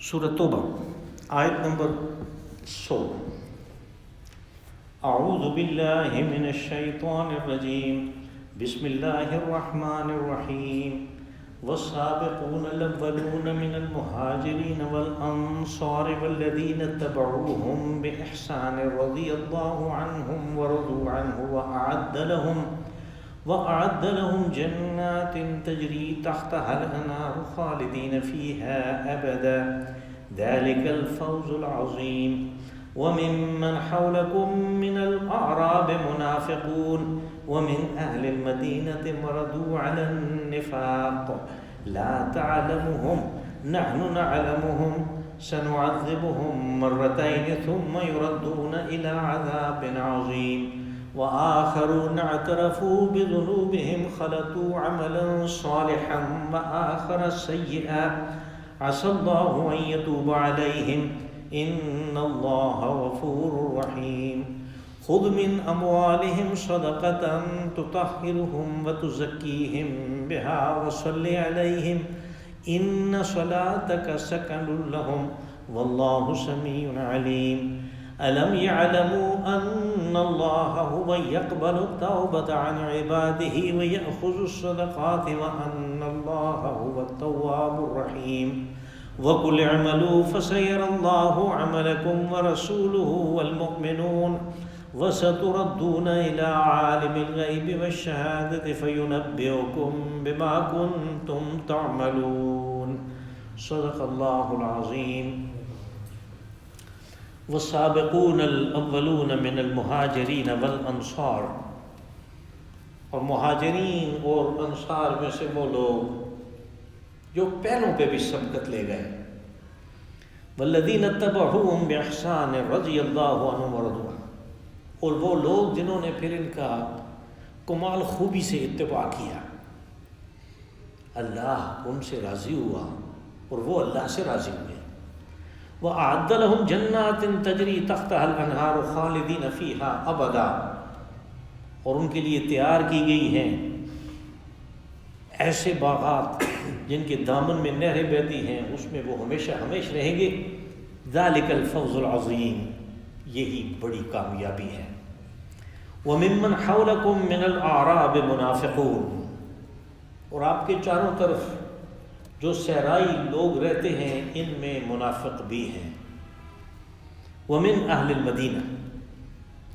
سورہ توبہ آیت نمبر 100۔ اعوذ باللہ من الشیطان الرجیم، بسم اللہ الرحمن الرحیم۔ والسابقون الاولون من المہاجرین والانصار والذین اتبعوهم بإحسان رضی اللہ عنہم ورضوا عنہ وأعد لهم جنات تجري تحتها الأنهار خالدين فيها أبدا ذلك الفوز العظيم۔ وممن حولكم من الأعراب منافقون ومن أهل المدينة مردوا على النفاق لا تعلمهم نحن نعلمهم سنعذبهم مرتين ثم يردون إلى عذاب عظيم۔ وآخرون اعترفوا بذنوبهم خلطوا عملا صالحا وآخر سيئا عسى الله أن يتوب عليهم إن الله غفور رحيم۔ خذ من أموالهم صدقة تطهرهم وتزكيهم بها وصل عليهم إن صلاتك سكن لهم والله سميع عليم۔ ألم يعلموا أن الله هو يقبل التوبة عن عباده ويأخذ الصدقات وأن الله هو التواب الرحيم۔ وقل اعملوا فسيرى الله عملكم ورسوله والمؤمنون وستردون إلى عالم الغيب والشهادة فينبئكم بما كنتم تعملون۔ صدق الله العظيم۔ والسابقون الاولون من المہاجرین والانصار، اور مہاجرین اور انصار میں سے وہ لوگ جو پہلوں پہ بھی سبقت لے گئے، والذین اتبعوهم باحسان رضی اللہ عنہم ورضوا عنہ، اور وہ لوگ جنہوں نے پھر ان کا کمال خوبی سے اتباع کیا، اللہ ان سے راضی ہوا اور وہ اللہ سے راضی ہوئے۔ وَأَعَدَّ لَهُمْ جَنَّاتٍ تَجْرِي تَحْتَهَا الْأَنْهَارُ خَالِدِينَ فِيهَا أَبَدًا، اور ان کے لیے تیار کی گئی ہیں ایسے باغات جن کے دامن میں نہریں بہتی ہیں، اس میں وہ ہمیشہ ہمیشہ رہیں گے۔ ذَلِكَ الْفَوْزُ الْعَظِيمُ، یہی بڑی کامیابی ہے۔ وَمِمَّنْ حَوْلَكُمْ مِنَ الْأَعْرَابِ مُنَافِقُونَ، اور آپ کے چاروں طرف جو صحرائی لوگ رہتے ہیں ان میں منافق بھی ہیں۔ ومن اہل المدینہ،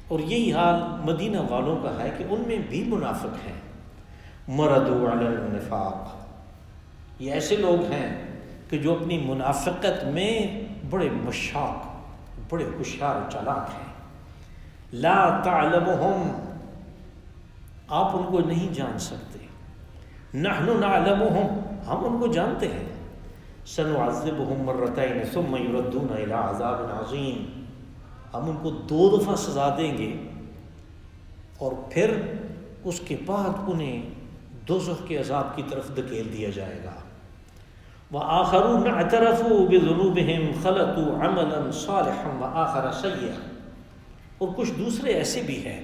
اور یہی حال مدینہ والوں کا ہے کہ ان میں بھی منافق ہیں۔ مردوا علی النفاق، یہ ایسے لوگ ہیں کہ جو اپنی منافقت میں بڑے مشاق، بڑے ہوشیار و چالاک ہیں۔ لا تعلمهم، آپ ان کو نہیں جان سکتے۔ نحن نعلمهم، ہم ان کو جانتے ہیں۔ سنعذبهم مرتين ثم يردون الى عذاب عظیم، ہم ان کو 2 دفعہ سزا دیں گے اور پھر اس کے بعد انہیں دوزخ کے عذاب کی طرف دھکیل دیا جائے گا۔ وآخرون اعترفوا بذنوبهم خلطوا عملا صالحا وآخر سیئا، اور کچھ دوسرے ایسے بھی ہیں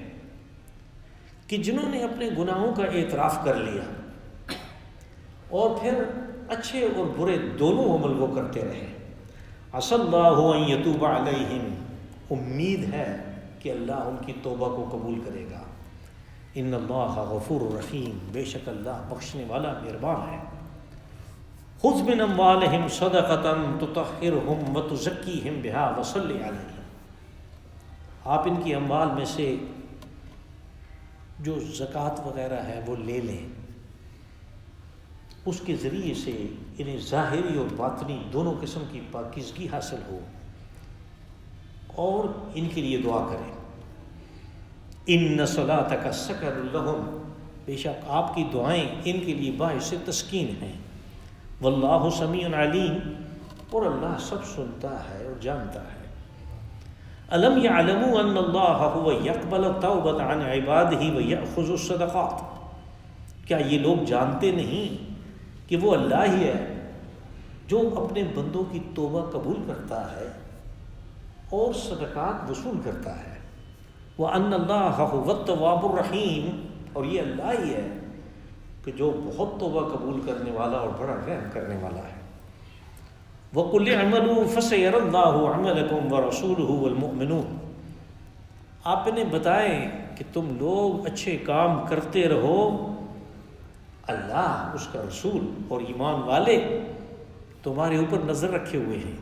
کہ جنہوں نے اپنے گناہوں کا اعتراف کر لیا اور پھر اچھے اور برے دونوں عمل وہ کرتے رہے۔ عسى الله ان يتوب عليهم، امید ہے کہ اللہ ان کی توبہ کو قبول کرے گا۔ ان اللہ غفور رحیم، بے شک اللہ بخشنے والا مہربان ہے۔ خذ من اموالهم صدقة تطهرهم وتزكيهم بها وصل عليهم، آپ ان کی اموال میں سے جو زکوٰۃ وغیرہ ہے وہ لے لیں، اس کے ذریعے سے انہیں ظاہری اور باطنی دونوں قسم کی پاکیزگی حاصل ہو، اور ان کے لیے دعا کریں۔ ان صلاتک سکن لہم، بے شک آپ کی دعائیں ان کے لیے باعث تسکین ہیں۔ واللہ سمیع علیم، اور اللہ سب سنتا ہے اور جانتا ہے۔ الم یعلموا ان اللہ هو یقبل التوبۃ عن عبادہ ویأخذ الصدقات، کیا یہ لوگ جانتے نہیں کہ وہ اللہ ہی ہے جو اپنے بندوں کی توبہ قبول کرتا ہے اور صدقات وصول کرتا ہے۔ وَأَنَّ اللَّهَ هُوَ التَّوَّابُ الرَّحِيمُ، اور یہ اللہ ہی ہے کہ جو بہت توبہ قبول کرنے والا اور بڑا رحم کرنے والا ہے۔ وَقُلْ اعْمَلُوا فَسَيَرَى اللَّهُ عَمَلَكُمْ وَرَسُولُهُ وَالْمُؤْمِنُونَ، آپ انہیں بتائیں کہ تم لوگ اچھے کام کرتے رہو، اللہ، اس کا رسول اور ایمان والے تمہارے اوپر نظر رکھے ہوئے ہیں۔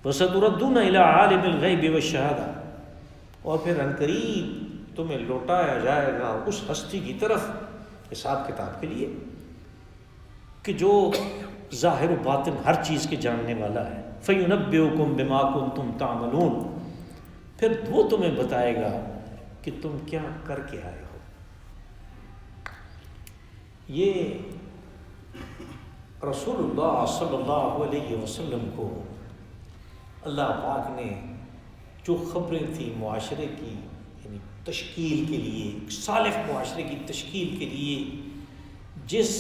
وَسَتُرَدُّونَ إِلَىٰ عَالِمِ الْغَيْبِ وَالشَّهَادَةِ، اور پھر عنقریب تمہیں لوٹایا جائے گا اس ہستی کی طرف حساب کتاب کے لیے کہ جو ظاہر و باطن ہر چیز کے جاننے والا ہے۔ فَيُنَبِّئُكُم بِمَا كُنتُمْ تَعْمَلُونَ، پھر وہ تمہیں بتائے گا کہ تم کیا کر کے آئے ہو۔ یہ رسول اللہ صلی اللہ علیہ وسلم کو اللہ پاک نے جو خبریں تھیں معاشرے کی یعنی تشکیل کے لیے، صالح معاشرے کی تشکیل کے لیے جس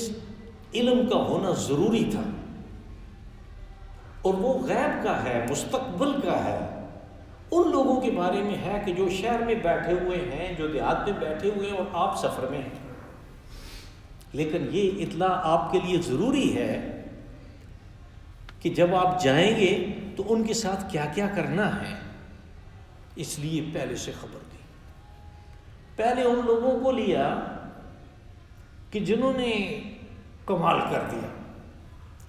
علم کا ہونا ضروری تھا، اور وہ غیب کا ہے، مستقبل کا ہے، ان لوگوں کے بارے میں ہے کہ جو شہر میں بیٹھے ہوئے ہیں، جو دیہات میں بیٹھے ہوئے ہیں، اور آپ سفر میں ہیں، لیکن یہ اطلاع آپ کے لیے ضروری ہے کہ جب آپ جائیں گے تو ان کے ساتھ کیا کیا کرنا ہے، اس لیے پہلے سے خبر دی۔ پہلے ان لوگوں کو لیا کہ جنہوں نے کمال کر دیا،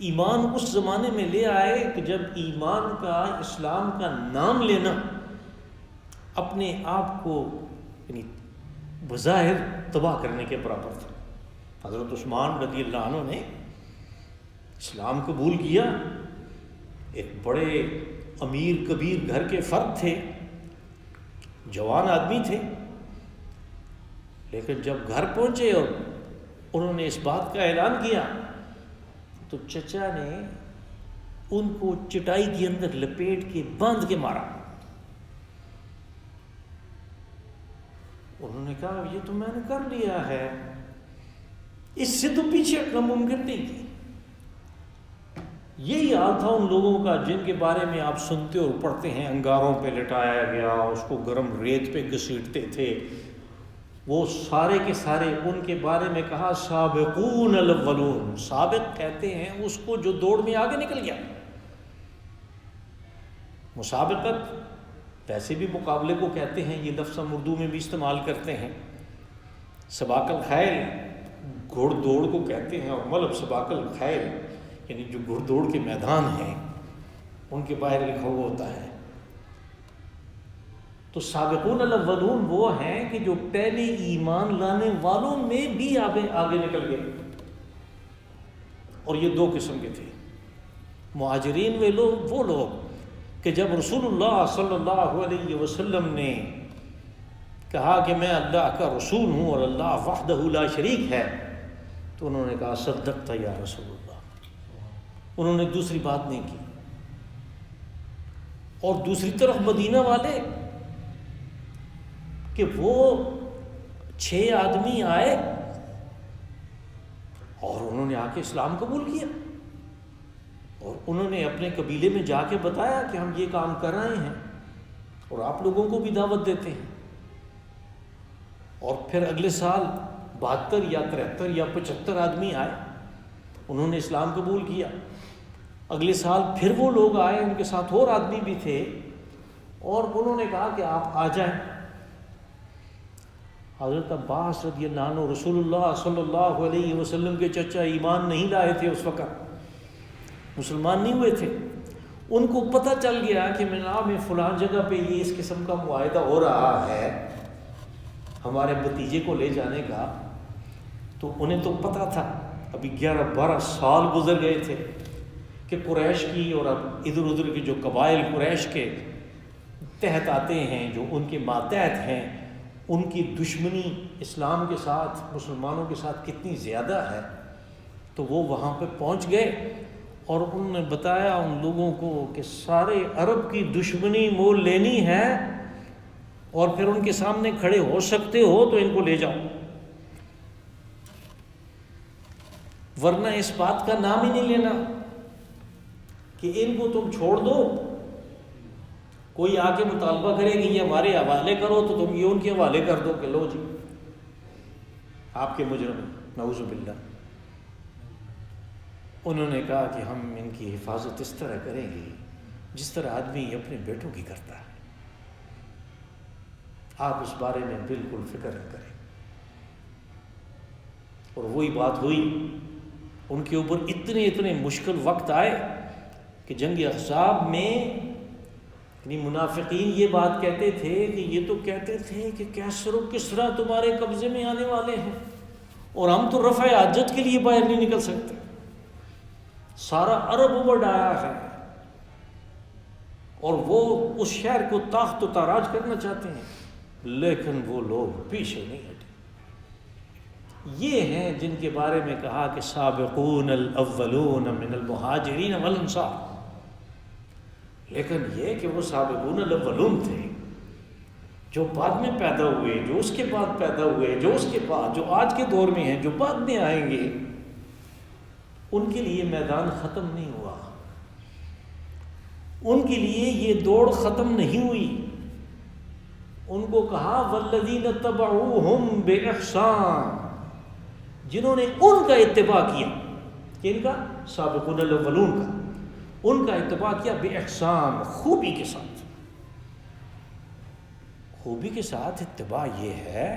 ایمان اس زمانے میں لے آئے کہ جب ایمان کا، اسلام کا نام لینا اپنے آپ کو یعنی بظاہر تباہ کرنے کے برابر تھا۔ حضرت عثمان رضی اللہ عنہ نے اسلام قبول کیا، ایک بڑے امیر کبیر گھر کے فرد تھے، جوان آدمی تھے، لیکن جب گھر پہنچے اور انہوں نے اس بات کا اعلان کیا تو چچا نے ان کو چٹائی کے اندر لپیٹ کے باندھ کے مارا۔ انہوں نے کہا یہ تو میں نے کر لیا ہے، اس سے تو پیچھے ہٹنا ممکن نہیں تھی۔ یہی حال تھا ان لوگوں کا جن کے بارے میں آپ سنتے اور پڑھتے ہیں، انگاروں پہ لٹایا گیا، اس کو گرم ریت پہ گھسیٹتے تھے، وہ سارے کے سارے ان کے بارے میں کہا سابقون الاولون، سابق کہتے ہیں اس کو جو دوڑ میں آگے نکل گیا۔ مسابقت ویسے بھی مقابلے کو کہتے ہیں، یہ لفظ ہم اردو میں بھی استعمال کرتے ہیں۔ سباق الخیل گھوڑ دوڑ کو کہتے ہیں، اور ملب سباق الخیل یعنی جو گھوڑ دوڑ کے میدان ہیں ان کے باہر لکھا ہوا ہوتا ہے۔ تو سابقون الاولون وہ ہیں کہ جو پہلے ایمان لانے والوں میں بھی آگے نکل گئے، اور یہ دو قسم کے تھے۔ مہاجرین وہ لوگ کہ جب رسول اللہ صلی اللہ علیہ وسلم نے کہا کہ میں اللہ کا رسول ہوں اور اللہ وحدہ لا شریک ہے، تو انہوں نے کہا صدقت یا رسول اللہ، انہوں نے دوسری بات نہیں کی۔ اور دوسری طرف مدینہ والے کہ وہ 6 آدمی آئے اور انہوں نے آ کے اسلام قبول کیا، اور انہوں نے اپنے قبیلے میں جا کے بتایا کہ ہم یہ کام کر رہے ہیں اور آپ لوگوں کو بھی دعوت دیتے ہیں۔ اور پھر اگلے سال 72 یا 73 یا 75 آدمی آئے، انہوں نے اسلام قبول کیا۔ اگلے سال پھر وہ لوگ آئے، ان کے ساتھ اور آدمی بھی تھے، اور انہوں نے کہا کہ آپ آ جائیں۔ حضرت عباس رضی اللہ عنہ رسول اللہ صلی اللہ علیہ وسلم کے چچا ایمان نہیں لائے تھے، اس وقت مسلمان نہیں ہوئے تھے۔ ان کو پتہ چل گیا کہ جناب میں فلاں جگہ پہ یہ اس قسم کا معاہدہ ہو رہا ہے ہمارے بھتیجے کو لے جانے کا، تو انہیں تو پتہ تھا، ابھی 11-12 سال گزر گئے تھے کہ قریش کی اور اب ادھر ادھر کے جو قبائل قریش کے تحت آتے ہیں، جو ان کے ماتحت ہیں، ان کی دشمنی اسلام کے ساتھ، مسلمانوں کے ساتھ کتنی زیادہ ہے۔ تو وہ وہاں پہ پہنچ گئے اور انہوں نے بتایا ان لوگوں کو کہ سارے عرب کی دشمنی مول لینی ہے، اور پھر ان کے سامنے کھڑے ہو سکتے ہو تو ان کو لے جاؤ، ورنہ اس بات کا نام ہی نہیں لینا کہ ان کو تم چھوڑ دو۔ کوئی آ کے مطالبہ کرے کہ یہ ہمارے حوالے کرو تو تم یہ ان کے حوالے کر دو کہ لو جی آپ کے مجرم، نعوذ باللہ۔ انہوں نے کہا کہ ہم ان کی حفاظت اس طرح کریں گے جس طرح آدمی اپنے بیٹوں کی کرتا ہے، آپ اس بارے میں بالکل فکر نہ کریں۔ اور وہی بات ہوئی، ان کے اوپر اتنے مشکل وقت آئے کہ جنگ احزاب میں یعنی منافقین یہ بات کہتے تھے کہ یہ تو کہتے تھے کہ کیسر و کسریٰ تمہارے قبضے میں آنے والے ہیں اور ہم تو رفع حاجت کے لیے باہر نہیں نکل سکتے، سارا عرب امڈ آیا ہے اور وہ اس شہر کو تاخت و تاراج کرنا چاہتے ہیں، لیکن وہ لوگ پیچھے نہیں ہٹے۔ یہ ہیں جن کے بارے میں کہا کہ سابقون الاولون من المہاجرین والانصار، لیکن یہ کہ وہ سابقون الاولون تھے جو بعد میں پیدا ہوئے، جو اس کے بعد پیدا ہوئے، جو اس کے بعد، جو آج کے دور میں ہیں، جو بعد میں آئیں گے، ان کے لیے میدان ختم نہیں ہوا، ان کے لیے یہ دوڑ ختم نہیں ہوئی۔ ان کو کہا والذین تبعوہم بإحسان، جنہوں نے ان کا اتباع کیا، کن کا؟ سابقون الاولون کا، ان کا اتباع کیا بإحسان، خوبی کے ساتھ۔ خوبی کے ساتھ اتباع یہ ہے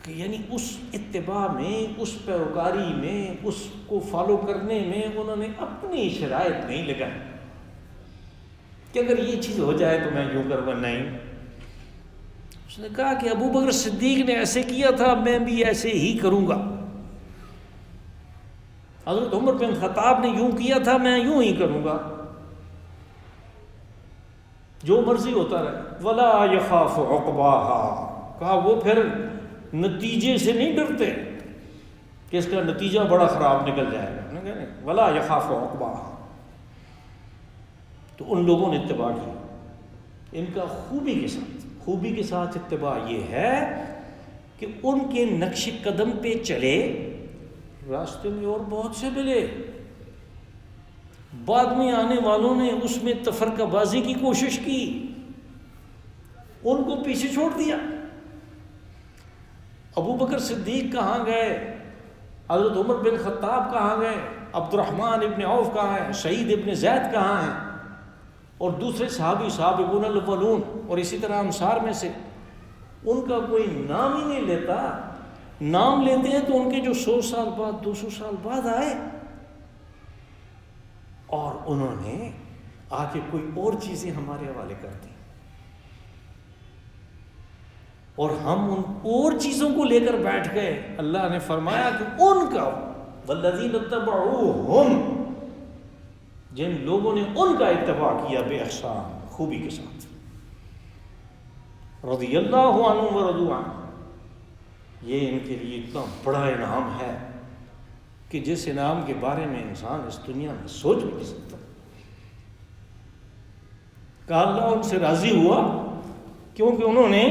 کہ یعنی اس اتباع میں، اس پیروکاری میں، اس کو فالو کرنے میں انہوں نے اپنی شرائط نہیں لگائی کہ اگر یہ چیز ہو جائے تو میں یوں کروں گا، نہیں۔ اس نے کہا کہ ابو بکر صدیق نے ایسے کیا تھا، میں بھی ایسے ہی کروں گا۔ حضرت عمر بن خطاب نے یوں کیا تھا، میں یوں ہی کروں گا، جو مرضی ہوتا رہے۔ ولا یخاف عقباہا، کہا وہ پھر نتیجے سے نہیں ڈرتے کہ اس کا نتیجہ بڑا خراب نکل جائے گا، ولا یخاف عقباہا۔ تو ان لوگوں نے اتباع کی، ان کا خوبی کے ساتھ اتباع یہ ہے کہ ان کے نقش قدم پہ چلے، راستے میں اور بہت سے ملے، بعد میں آنے والوں نے اس میں تفرقہ بازی کی کوشش کی، ان کو پیچھے چھوڑ دیا۔ ابو بکر صدیق کہاں گئے، حضرت عمر بن خطاب کہاں گئے، عبد الرحمن ابن عوف کہاں ہیں، سعید ابن زید کہاں ہیں، اور دوسرے صحابی سابقون الاولون، اور اسی طرح انصار میں سے ان کا کوئی نام ہی نہیں لیتا۔ نام لیتے ہیں تو ان کے جو 100 سال بعد 200 سال بعد آئے، اور انہوں نے آ کے کوئی اور چیزیں ہمارے حوالے کر دی، اور ہم ان اور چیزوں کو لے کر بیٹھ گئے۔ اللہ نے فرمایا کہ ان کا والذین اتبعوہم، جن لوگوں نے ان کا اتباع کیا بإحسان، خوبی کے ساتھ، رضی اللہ عنہم ورضوا عنہ، یہ ان کے لیے اتنا بڑا انعام ہے کہ جس انعام کے بارے میں انسان اس دنیا میں سوچ بھی نہیں سکتا۔ کہ اللہ ان سے راضی ہوا کیونکہ انہوں نے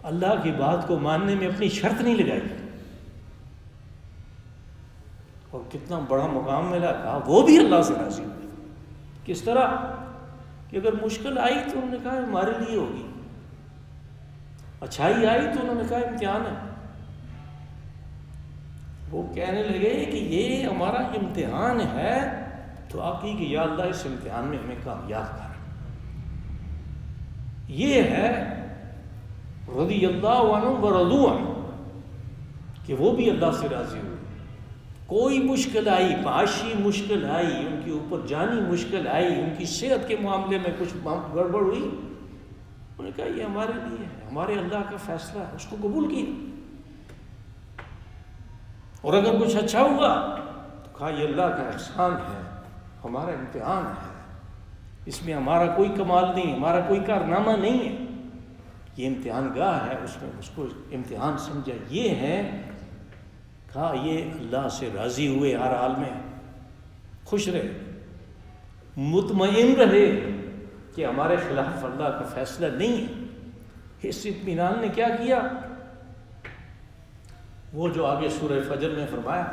اللہ کی بات کو ماننے میں اپنی شرط نہیں لگائی، اور کتنا بڑا مقام ملا، کہا وہ بھی اللہ سے راضی ہوئے۔ کس طرح کہ اگر مشکل آئی تو انہوں نے کہا ہمارے لیے ہوگی، اچھائی آئی تو انہوں نے کہا امتحان ہے۔ وہ کہنے لگے کہ یہ ہمارا امتحان ہے، تو آپ کی کہ یا اللہ اس امتحان میں ہمیں کامیاب کر۔ یہ ہے رضی اللہ عنہ ورضوا عنہ، کہ وہ بھی اللہ سے راضی ہوئے۔ کوئی مشکل آئی، معاشی مشکل آئی، ان کے اوپر جانی مشکل آئی، ان کی صحت کے معاملے میں کچھ گڑبڑ ہوئی، انہوں نے کہا یہ ہمارے لیے ہے، ہمارے اللہ کا فیصلہ ہے، اس کو قبول کیا۔ اور اگر کچھ اچھا ہوا تو کہا یہ اللہ کا احسان ہے، ہمارا امتحان ہے، اس میں ہمارا کوئی کمال نہیں، ہمارا کوئی کارنامہ نہیں ہے، یہ امتحان گاہ ہے، اس میں اس کو امتحان سمجھا۔ یہ ہے کہا یہ اللہ سے راضی ہوئے، ہر حال میں خوش رہے، مطمئن رہے کہ ہمارے خلاف اللہ کا فیصلہ نہیں ہے۔ اس اطمینان نے کیا کیا؟ وہ جو آگے سورہ فجر میں فرمایا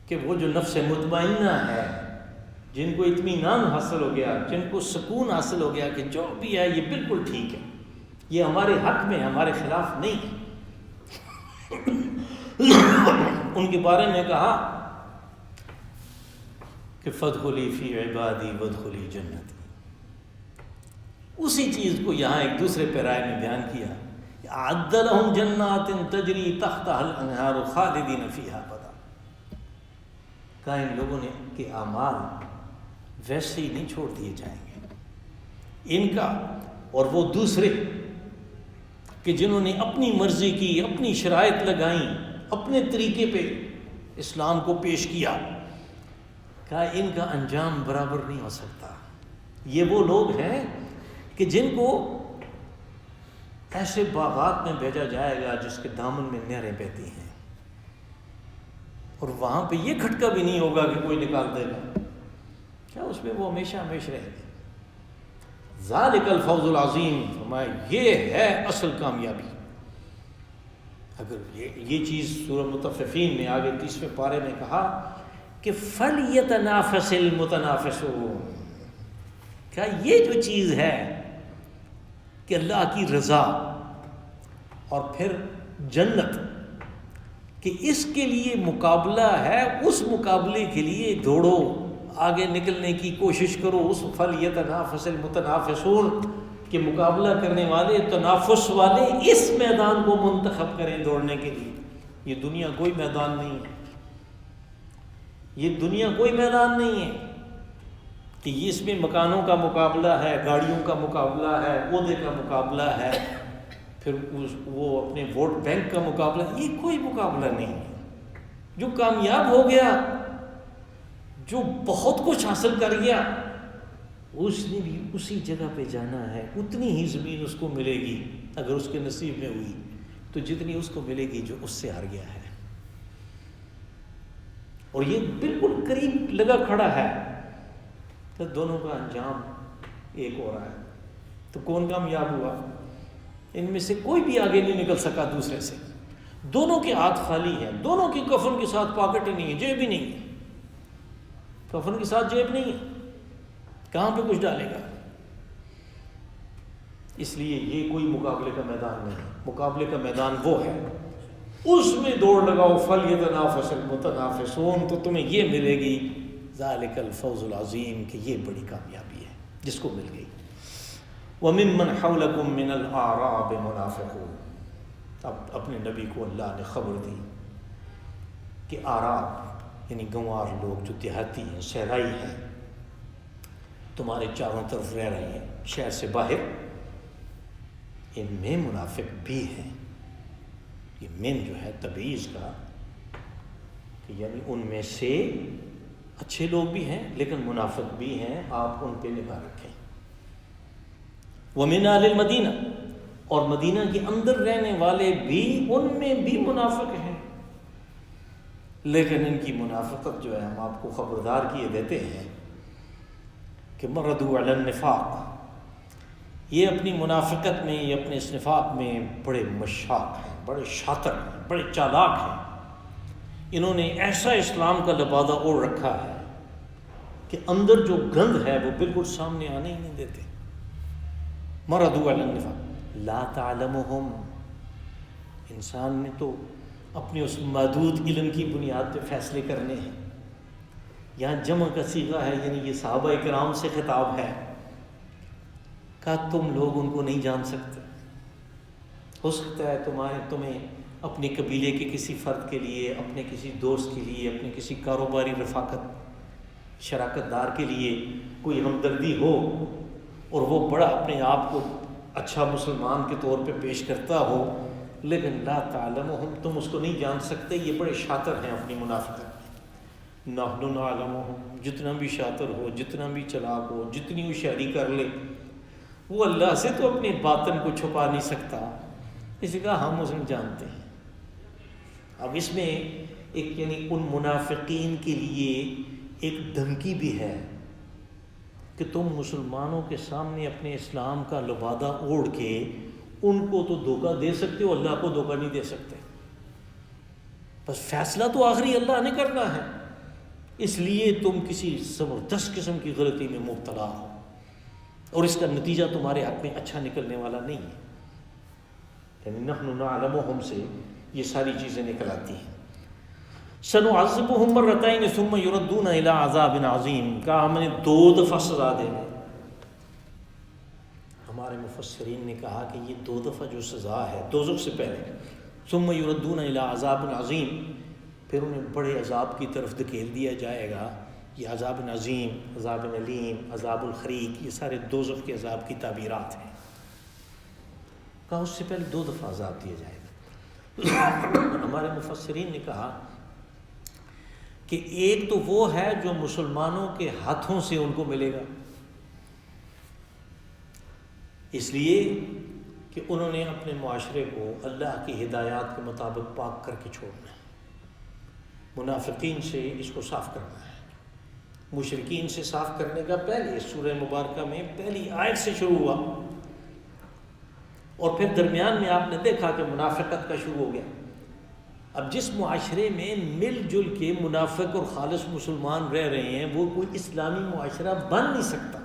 کہ وہ جو نفس مطمئنہ ہے، جن کو اطمینان حاصل ہو گیا، جن کو سکون حاصل ہو گیا کہ جو بھی ہے یہ بالکل ٹھیک ہے، یہ ہمارے حق میں، ہمارے خلاف نہیں ہے، ان کے بارے میں کہا کہ فادخلی فی عبادی وادخلی جنتی. اسی چیز کو یہاں ایک دوسرے پیرائے میں بیان کیا، اعد لہم جنات تجری تحتها الانہار خالدین فیہا ابدا. کہا ان لوگوں نے کہ اعمال ویسے ہی نہیں چھوڑ دیے جائیں گے ان کا اور وہ دوسرے کہ جنہوں نے اپنی مرضی کی، اپنی شرائط لگائیں، اپنے طریقے پہ اسلام کو پیش کیا. کہا ان کا انجام برابر نہیں ہو سکتا. یہ وہ لوگ ہیں کہ جن کو ایسے باغات میں بھیجا جائے گا جس کے دامن میں نہریں بہتی ہیں، اور وہاں پہ یہ کھٹکا بھی نہیں ہوگا کہ کوئی نکال دے گا. کیا اس میں وہ ہمیشہ ہمیشہ رہیں گے. ذالک الفوز العظیم. فرمایا یہ ہے اصل کامیابی. اگر یہ چیز سورہ مطففین میں آگے 30ویں پارے میں کہا کہ فَلْيَتَنَافَسِ الْمُتَنَافِسُونَ. کیا یہ جو چیز ہے کہ اللہ کی رضا اور پھر جنت، کہ اس کے لیے مقابلہ ہے، اس مقابلے کے لیے دوڑو، آگے نکلنے کی کوشش کرو. اس فَلْيَتَنَافَسِ الْمُتَنَافِسُونَ کہ مقابلہ کرنے والے، تنافس والے اس میدان کو منتخب کریں دوڑنے کے لیے. یہ دنیا کوئی میدان نہیں ہے، یہ دنیا کوئی میدان نہیں ہے کہ اس میں مکانوں کا مقابلہ ہے، گاڑیوں کا مقابلہ ہے، عہدے کا مقابلہ ہے، پھر وہ اپنے ووٹ بینک کا مقابلہ. یہ کوئی مقابلہ نہیں ہے. جو کامیاب ہو گیا، جو بہت کچھ حاصل کر گیا، اس نے بھی اسی جگہ پہ جانا ہے. اتنی ہی زمین اس کو ملے گی اگر اس کے نصیب میں ہوئی تو جتنی اس کو ملے گی جو اس سے ہار گیا ہے. اور یہ بالکل قریب لگا کھڑا ہے تو دونوں کا انجام ایک ہو رہا ہے. تو کون کامیاب ہوا؟ ان میں سے کوئی بھی آگے نہیں نکل سکا دوسرے سے. دونوں کے ہاتھ خالی ہیں، دونوں کی کفن کے ساتھ پاکٹ ہی نہیں ہے، جیب ہی نہیں ہے. کفن کے ساتھ جیب نہیں ہے، کہاں پہ کچھ ڈالے گا؟ اس لیے یہ کوئی مقابلے کا میدان نہیں. مقابلے کا میدان وہ ہے، اس میں دوڑ لگاؤ. فَلْيَتَنَافَسِ الْمُتَنَافِسُونَ. تو تمہیں یہ ملے گی ذَلِكَ الْفَوْزُ الْعَظِيمُ کہ یہ بڑی کامیابی ہے جس کو مل گئی. وَمِمَّنْ حَوْلَكُمْ مِنَ الْأَعْرَابِ مُنَافِقُونَ. اب اپنے نبی کو اللہ نے خبر دی کہ اعراب یعنی گنوار لوگ جو دیہاتی ہیں، صحرائی ہیں، تمہارے چاروں طرف رہ رہے ہیں شہر سے باہر، ان میں منافق بھی ہیں. یہ من جو ہے تبعیض کا، کہ یعنی ان میں سے اچھے لوگ بھی ہیں لیکن منافق بھی ہیں، آپ ان پہ نگاہ رکھیں. وَمِنْ أَهْلِ الْمَدِينَةِ. اور مدینہ کے اندر رہنے والے بھی، ان میں بھی منافق ہیں، لیکن ان کی منافقت جو ہے ہم آپ کو خبردار کیے دیتے ہیں کہ مردوا علی النفاق. یہ اپنی منافقت میں، یہ اپنے اس نفاق میں بڑے مشاق ہیں، بڑے شاطر ہیں، بڑے چالاک ہیں. انہوں نے ایسا اسلام کا لبادہ اوڑھ رکھا ہے کہ اندر جو گند ہے وہ بالکل سامنے آنے ہی نہیں دیتے. مردوا علی النفاق لا تعلمهم. انسان نے تو اپنے اس محدود علم کی بنیاد پہ فیصلے کرنے ہیں. یہاں جمع کا صیغہ ہے، یعنی یہ صحابہ کرام سے خطاب ہے. کہا تم لوگ ان کو نہیں جان سکتے. ہو سکتا ہے تمہیں اپنے قبیلے کے کسی فرد کے لیے، اپنے کسی دوست کے لیے، اپنے کسی کاروباری رفاقت شراکت دار کے لیے کوئی ہمدردی ہو اور وہ بڑا اپنے آپ کو اچھا مسلمان کے طور پہ پیش کرتا ہو، لیکن لا تعلمہم، تم اس کو نہیں جان سکتے. یہ بڑے شاطر ہیں اپنی منافقت میں. نحن نعلمہم. جتنا بھی شاطر ہو، جتنا بھی چلاک ہو، جتنی ہوشیاری کر لے، وہ اللہ سے تو اپنے باطن کو چھپا نہیں سکتا. اس لیے کہا ہم اسے جانتے ہیں. اب اس میں ایک یعنی ان منافقین کے لیے ایک دھمکی بھی ہے کہ تم مسلمانوں کے سامنے اپنے اسلام کا لبادہ اوڑھ کے ان کو تو دھوکہ دے سکتے ہو، اللہ کو دھوکہ نہیں دے سکتے. بس فیصلہ تو آخری اللہ نے کرنا ہے. اس لیے تم کسی زبردست قسم کی غلطی میں مبتلا ہو اور اس کا نتیجہ تمہارے حق میں اچھا نکلنے والا نہیں ہے. یعنی نحن نعلمہم سے یہ ساری چیزیں نکل آتی ہیں. سنعذبهم مرتين ثم يردون الى عذاب عظیم، کہا ہم نے 2 دفعہ سزا دیں گے. ہمارے مفسرین نے کہا کہ یہ 2 دفعہ جو سزا ہے دوزخ سے پہلے، ثم يردون الى عذاب عظیم، پھر انہیں بڑے عذاب کی طرف دھکیل دیا جائے گا. یہ عذاب عظیم، عذاب علیم، عذاب الخریق، یہ سارے دوزخ کے عذاب کی تعبیرات ہیں. کہا اس سے پہلے 2 دفعہ عذاب دیا جائے گا. ہمارے مفسرین نے کہا کہ ایک تو وہ ہے جو مسلمانوں کے ہاتھوں سے ان کو ملے گا، اس لیے کہ انہوں نے اپنے معاشرے کو اللہ کی ہدایات کے مطابق پاک کر کے چھوڑنا ہے. منافقین سے اس کو صاف کرنا ہے. مشرکین سے صاف کرنے کا پہلے سورہ مبارکہ میں پہلی آیت سے شروع ہوا، اور پھر درمیان میں آپ نے دیکھا کہ منافقت کا شروع ہو گیا. اب جس معاشرے میں مل جل کے منافق اور خالص مسلمان رہ رہے ہیں وہ کوئی اسلامی معاشرہ بن نہیں سکتا،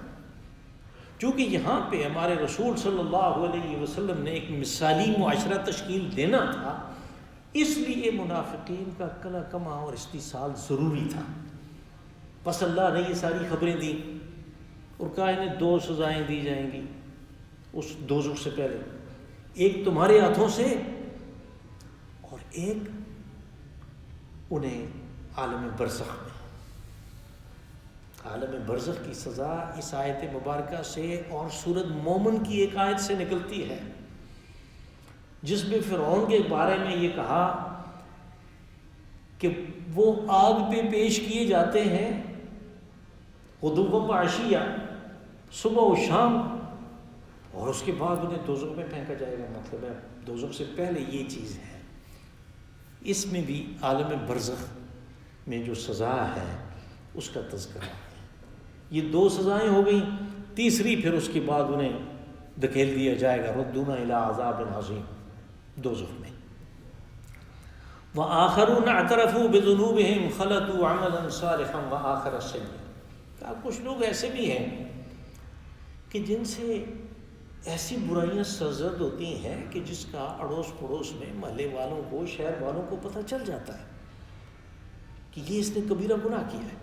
چونکہ یہاں پہ ہمارے رسول صلی اللہ علیہ وسلم نے ایک مثالی معاشرہ تشکیل دینا تھا، اس لیے منافقین کا کلا کما اور استحصال ضروری تھا. بس اللہ نے یہ ساری خبریں دیں اور کہا انہیں 2 سزائیں دی جائیں گی اس دوزخ سے پہلے، ایک تمہارے ہاتھوں سے اور ایک انہیں عالم برزخ میں. عالم برزخ کی سزا اس آیت مبارکہ سے اور سورۃ مومن کی ایک آیت سے نکلتی ہے، جس میں فرعون کے بارے میں یہ کہا کہ وہ آگ پہ پیش کیے جاتے ہیں غدوۃ و عشیہ، صبح و شام، اور اس کے بعد انہیں دوزخ میں پھینکا جائے گا. مطلب ہے دوزخ سے پہلے یہ چیز ہے. اس میں بھی عالم برزخ میں جو سزا ہے اس کا تذکرہ ہے. یہ 2 سزائیں ہو گئیں، تیسری پھر اس کے بعد انہیں دھکیل دیا جائے گا ردون الی عذاب عظیم، دوزخ میں. وآخرون اعترفوا بذنوبهم خلطوا عملا صالحا وآخر سیئا. کچھ لوگ ایسے بھی ہیں کہ جن سے ایسی برائیاں سرزد ہوتی ہیں کہ جس کا اڑوس پڑوس میں محلے والوں کو، شہر والوں کو پتہ چل جاتا ہے کہ یہ اس نے کبیرہ گناہ کیا ہے.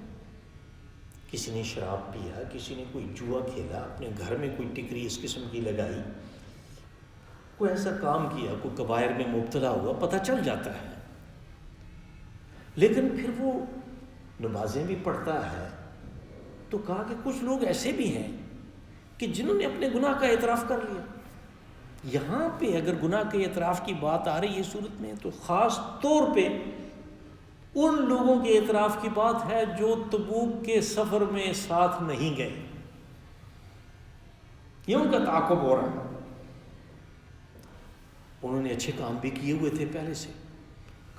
کسی نے شراب پیا، کسی نے کوئی جوا کھیلا، اپنے گھر میں کوئی ٹکری اس قسم کی لگائی، کوئی ایسا کام کیا، کوئی کبائر میں مبتلا ہوا، پتہ چل جاتا ہے. لیکن پھر وہ نمازیں بھی پڑھتا ہے. تو کہا کہ کچھ لوگ ایسے بھی ہیں کہ جنہوں نے اپنے گناہ کا اعتراف کر لیا. یہاں پہ اگر گناہ کے اعتراف کی بات آ رہی ہے صورت میں، تو خاص طور پہ ان لوگوں کے اعتراف کی بات ہے جو تبوک کے سفر میں ساتھ نہیں گئے. یہ ان کا تعاقب ہو رہا ہے. انہوں نے اچھے کام بھی کیے ہوئے تھے پہلے سے،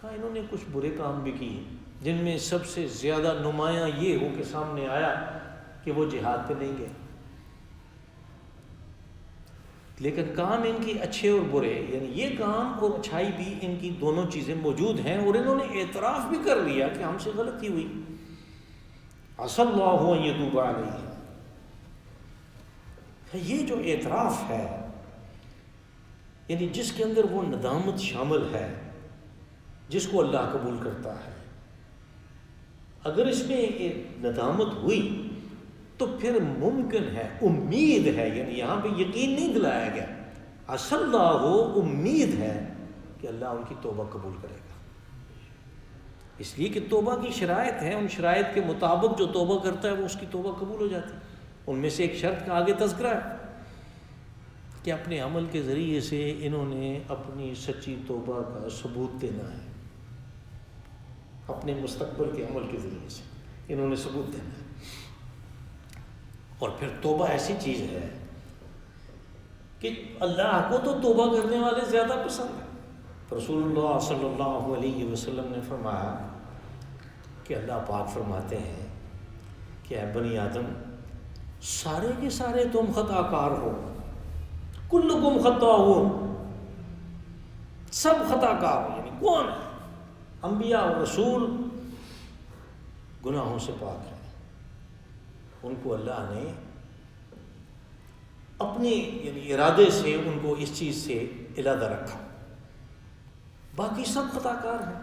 کہا انہوں نے کچھ برے کام بھی کیے، جن میں سب سے زیادہ نمایاں یہ ہو کے سامنے آیا کہ وہ جہاد پہ نہیں گئے. لیکن کام ان کی اچھے اور برے، یعنی یہ کام اور اچھائی بھی ان کی دونوں چیزیں موجود ہیں، اور انہوں نے اعتراف بھی کر لیا کہ ہم سے غلطی ہوئی. عسى الله ان يتوب عليهم. یہ جو اعتراف ہے، یعنی جس کے اندر وہ ندامت شامل ہے، جس کو اللہ قبول کرتا ہے، اگر اس میں ایک ندامت ہوئی تو پھر ممکن ہے، امید ہے، یعنی یہاں پہ یقین نہیں دلایا گیا، عسى الله، امید ہے کہ اللہ ان کی توبہ قبول کرے گا. اس لیے کہ توبہ کی شرائط ہیں، ان شرائط کے مطابق جو توبہ کرتا ہے وہ اس کی توبہ قبول ہو جاتی ہے. ان میں سے ایک شرط کا آگے تذکرہ ہے کہ اپنے عمل کے ذریعے سے انہوں نے اپنی سچی توبہ کا ثبوت دینا ہے. اپنے مستقبل کے عمل کے ذریعے سے انہوں نے ثبوت دینا ہے. اور پھر توبہ ایسی چیز ہے کہ اللہ کو تو توبہ کرنے والے زیادہ پسند ہیں. رسول اللہ صلی اللہ علیہ وسلم نے فرمایا کہ اللہ پاک فرماتے ہیں کہ اے بنی آدم، سارے کے سارے تم خطا کار ہو، کلکم خطاؤون، سب خطا کار ہو. یعنی کون ہے؟ انبیاء اور رسول گناہوں سے پاک ہیں. ان کو اللہ نے اپنے یعنی ارادے سے ان کو اس چیز سے علیحدہ رکھا. باقی سب خطا کار ہیں.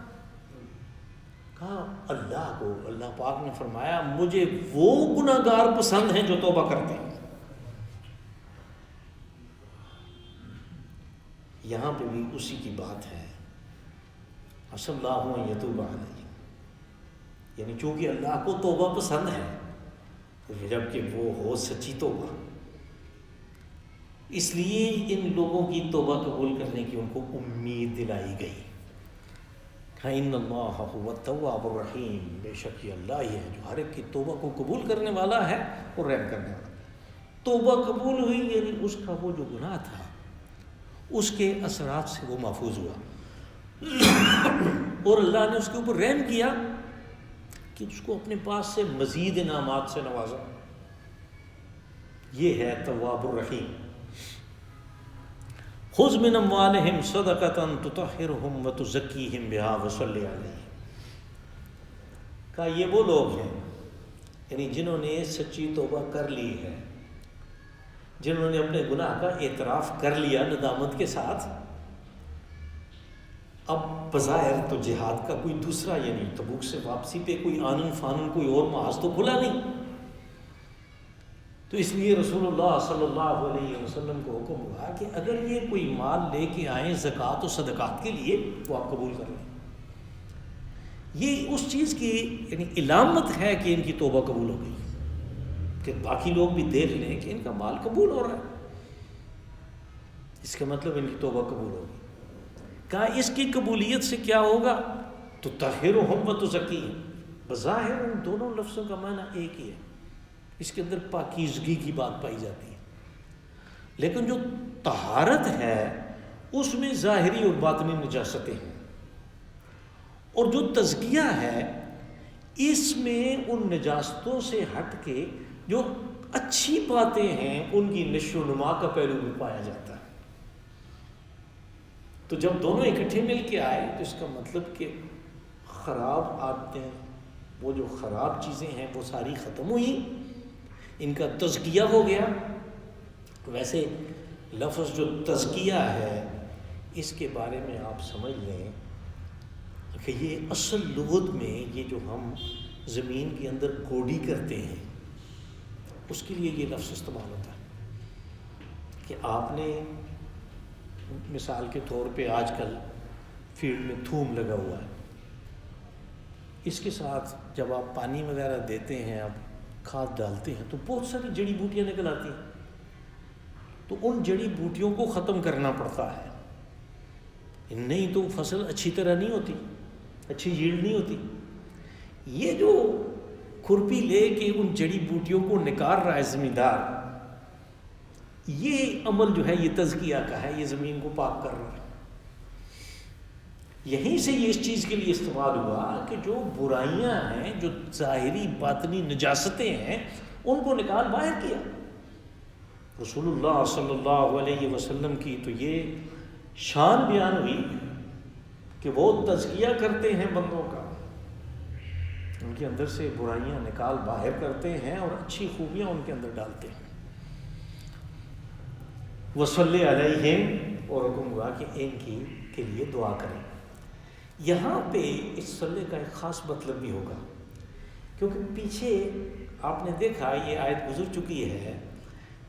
کہا اللہ کو، اللہ پاک نے فرمایا مجھے وہ گناہ گار پسند ہیں جو توبہ کرتے ہیں. یہاں پہ بھی اسی کی بات ہے، عسى اللہ ان یتوب علیہم، یعنی چونکہ اللہ کو توبہ پسند ہے جبکہ وہ ہو سچی توبہ، اس لیے ان لوگوں کی توبہ قبول کرنے کی ان کو امید دلائی گئی. ان اللہ هو التواب الرحیم، بے شک یہ اللہ ہی ہے جو ہر ایک کی توبہ کو قبول کرنے والا ہے اور رحم کرنے والا. توبہ قبول ہوئی یعنی اس کا وہ جو گناہ تھا اس کے اثرات سے وہ محفوظ ہوا اور اللہ نے اس کے اوپر رحم کیا کہ اس کو اپنے پاس سے مزید انعامات سے نوازا. یہ ہے تواب الرحیم. خذ من اموالہم صدقۃ تطہرہم وتزکیہم بہا وصلی علیہم. کہا یہ وہ لوگ ہیں یعنی جنہوں نے سچی توبہ کر لی ہے، جنہوں نے اپنے گناہ کا اعتراف کر لیا ندامت کے ساتھ. اب بظاہر تو جہاد کا کوئی دوسرا یعنی تبوک سے واپسی پہ کوئی آنن فانن کوئی اور محاذ تو کھلا نہیں، تو اس لیے رسول اللہ صلی اللہ علیہ وسلم کو حکم ہوا کہ اگر یہ کوئی مال لے کے آئیں زکوٰۃ و صدقات کے لیے وہ آپ قبول کر لیں. یہ اس چیز کی یعنی علامت ہے کہ ان کی توبہ قبول ہو گئی، کہ باقی لوگ بھی دیکھ لیں کہ ان کا مال قبول ہو رہا ہے، اس کا مطلب ان کی توبہ قبول ہوگی. کہا اس کی قبولیت سے کیا ہوگا؟ تو تطہرہم وتزکیہم. بظاہر ان دونوں لفظوں کا معنی ایک ہی ہے، اس کے اندر پاکیزگی کی بات پائی جاتی ہے، لیکن جو طہارت ہے اس میں ظاہری اور باطنی نجاستیں ہیں، اور جو تزکیہ ہے اس میں ان نجاستوں سے ہٹ کے جو اچھی باتیں ہیں ان کی نشو و نما کا پہلو بھی پایا جاتا ہے. تو جب دونوں اکٹھے مل کے آئے تو اس کا مطلب کہ خراب عادتیں، وہ جو خراب چیزیں ہیں وہ ساری ختم ہوئی، ان کا تزکیہ ہو گیا. ویسے لفظ جو تزکیہ ہے اس کے بارے میں آپ سمجھ لیں کہ یہ اصل لغت میں یہ جو ہم زمین کے اندر گوڈی کرتے ہیں اس کے لیے یہ لفظ استعمال ہوتا ہے کہ آپ نے مثال کے طور پہ آج کل فیلڈ میں تھوم لگا ہوا ہے، اس کے ساتھ جب آپ پانی وغیرہ دیتے ہیں، آپ کھاد ڈالتے ہیں تو بہت ساری جڑی بوٹیاں نکل آتی ہیں، تو ان جڑی بوٹیوں کو ختم کرنا پڑتا ہے، نہیں تو فصل اچھی طرح نہیں ہوتی، اچھی ییلڈ نہیں ہوتی. یہ جو کھرپی لے کے ان جڑی بوٹیوں کو نکال رہا ہے زمیندار، یہ عمل جو ہے یہ تزکیہ کا ہے، یہ زمین کو پاک کر رہا ہے. یہیں سے یہ اس چیز کے لیے استعمال ہوا کہ جو برائیاں ہیں، جو ظاہری باطنی نجاستیں ہیں ان کو نکال باہر کیا. رسول اللہ صلی اللہ علیہ وسلم کی تو یہ شان بیان ہوئی کہ وہ تزکیہ کرتے ہیں بندوں کا، ان کے اندر سے برائیاں نکال باہر کرتے ہیں اور اچھی خوبیاں ان کے اندر ڈالتے ہیں. وصلی علیہم، اور حکم ہوا کہ ان کی کے لیے دعا کریں. یہاں پہ اس صلی کا ایک خاص مطلب بھی ہوگا، کیونکہ پیچھے آپ نے دیکھا یہ آیت گزر چکی ہے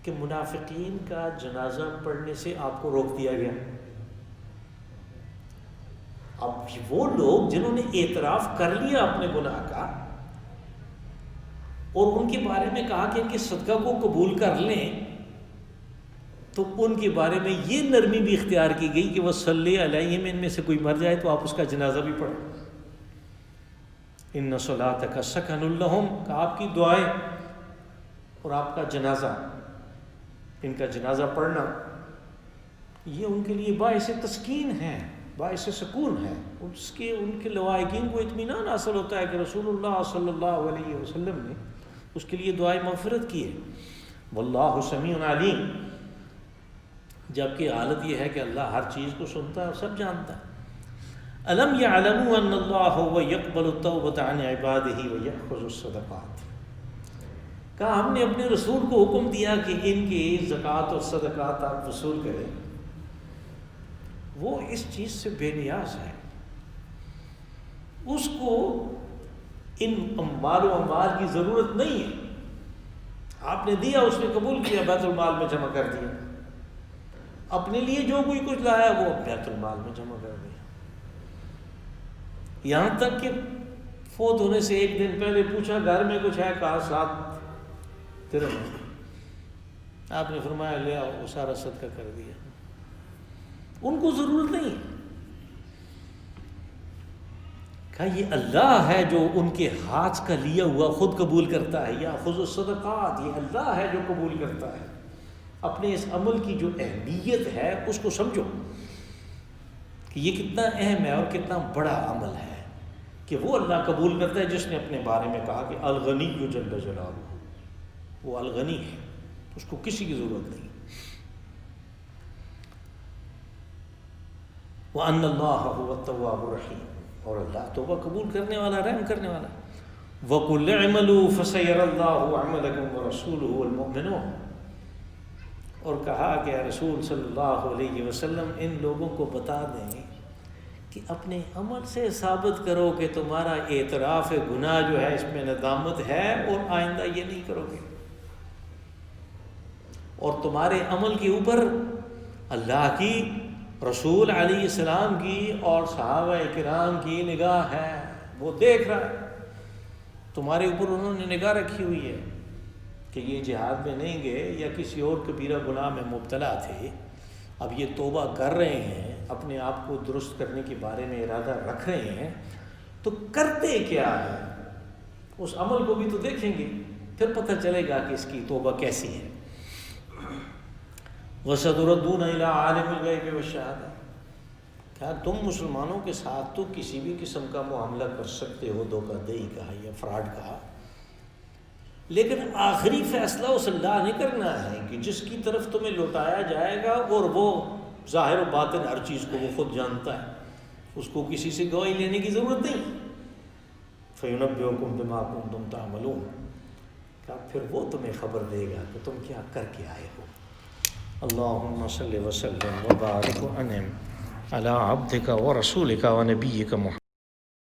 کہ منافقین کا جنازہ پڑھنے سے آپ کو روک دیا گیا. اب وہ لوگ جنہوں نے اعتراف کر لیا اپنے گناہ کا اور ان کے بارے میں کہا کہ ان کے صدقہ کو قبول کر لیں، تو ان کے بارے میں یہ نرمی بھی اختیار کی گئی کہ وہ صلی علیہم، ان میں سے کوئی مر جائے تو آپ اس کا جنازہ بھی پڑھیں. ان صلاتک سکن لہم، کہ آپ کی دعائیں اور آپ کا جنازہ، ان کا جنازہ پڑھنا یہ ان کے لیے باعث تسکین ہے، باعث سکون ہے. اس کے ان کے لواحقین کو اطمینان حاصل ہوتا ہے کہ رسول اللہ صلی اللہ علیہ وسلم نے اس کے لیے دعائیں مغفرت کی ہے. واللہ سمیع علیم، جبکہ حالت یہ ہے کہ اللہ ہر چیز کو سنتا ہے اور سب جانتا ہے. الم یعلموا ان اللہ هو یقبل التوبۃ عن عبادہ ویأخذ الصدقات. کہا ہم نے اپنے رسول کو حکم دیا کہ ان کی زکوٰۃ اور صدقات آپ وصول کریں. وہ اس چیز سے بے نیاز ہے، اس کو ان اموال و اموال کی ضرورت نہیں ہے. آپ نے دیا، اس نے قبول کیا، بیت المال میں جمع کر دیا. اپنے لیے جو کوئی کچھ لایا وہ بیت المال میں جمع کر دیا. یہاں تک کہ فوت ہونے سے ایک دن پہلے پوچھا گھر میں کچھ ہے؟ کہا 7 درہم. آپ نے فرمایا لے آؤ، وہ سارا صدقہ کر دیا. ان کو ضرورت نہیں. کہا یہ اللہ ہے جو ان کے ہاتھ کا لیا ہوا خود قبول کرتا ہے. یا خذ الصدقات، یہ اللہ ہے جو قبول کرتا ہے. اپنے اس عمل کی جو اہمیت ہے اس کو سمجھو کہ یہ کتنا اہم ہے اور کتنا بڑا عمل ہے کہ وہ اللہ قبول کرتا ہے جس نے اپنے بارے میں کہا کہ الغنی جل جلالہ، وہ الغنی ہے، اس کو کسی کی ضرورت نہیں. وَأَنَّ اللَّهَ هُوَ التَّوَّابُ الرَّحِيمُ، اور اللہ توبہ قبول کرنے والا، رحم کرنے والا. وَقُلْ اعْمَلُوا فَسَيَرَى اللَّهُ عَمَلَكُمْ وَرَسُولُهُ وَالْمُؤْمِنُونَ، اور کہا کہ اے رسول صلی اللہ علیہ وسلم ان لوگوں کو بتا دیں کہ اپنے عمل سے ثابت کرو کہ تمہارا اعتراف گناہ جو ہے اس میں ندامت ہے اور آئندہ یہ نہیں کرو گے، اور تمہارے عمل کے اوپر اللہ کی، رسول علیہ السلام کی اور صحابہ کرام کی نگاہ ہے. وہ دیکھ رہا ہے تمہارے اوپر، انہوں نے نگاہ رکھی ہوئی ہے کہ یہ جہاد میں نہیں گئے یا کسی اور کبیرہ گناہ میں مبتلا تھے، اب یہ توبہ کر رہے ہیں، اپنے آپ کو درست کرنے کے بارے میں ارادہ رکھ رہے ہیں، تو کرتے کیا ہے اس عمل کو بھی تو دیکھیں گے، پھر پتہ چلے گا کہ اس کی توبہ کیسی ہے. وَسَتُرَدُّونَ إِلَىٰ عَالِمِ الْغَيْبِ وَالشَّهَادَةِ، کیا تم مسلمانوں کے ساتھ تو کسی بھی قسم کا معاملہ کر سکتے ہو، دھوکہ دہی کہا یا فراڈ کہا، لیکن آخری فیصلہ اس اللہ نے کرنا ہے کہ جس کی طرف تمہیں لوٹایا جائے گا، اور وہ ظاہر و باطن ہر چیز کو وہ خود جانتا ہے، اس کو کسی سے گواہی لینے کی ضرورت نہیں. فَيُنَبِّئُكُم بِمَا كُنتُمْ تَعْمَلُونَ، کہ پھر وہ تمہیں خبر دے گا کہ تم کیا کر کے آئے ہو. اللہم صلی وسلم وبارک وانعم علی عبدک ورسولک ونبیک محمد.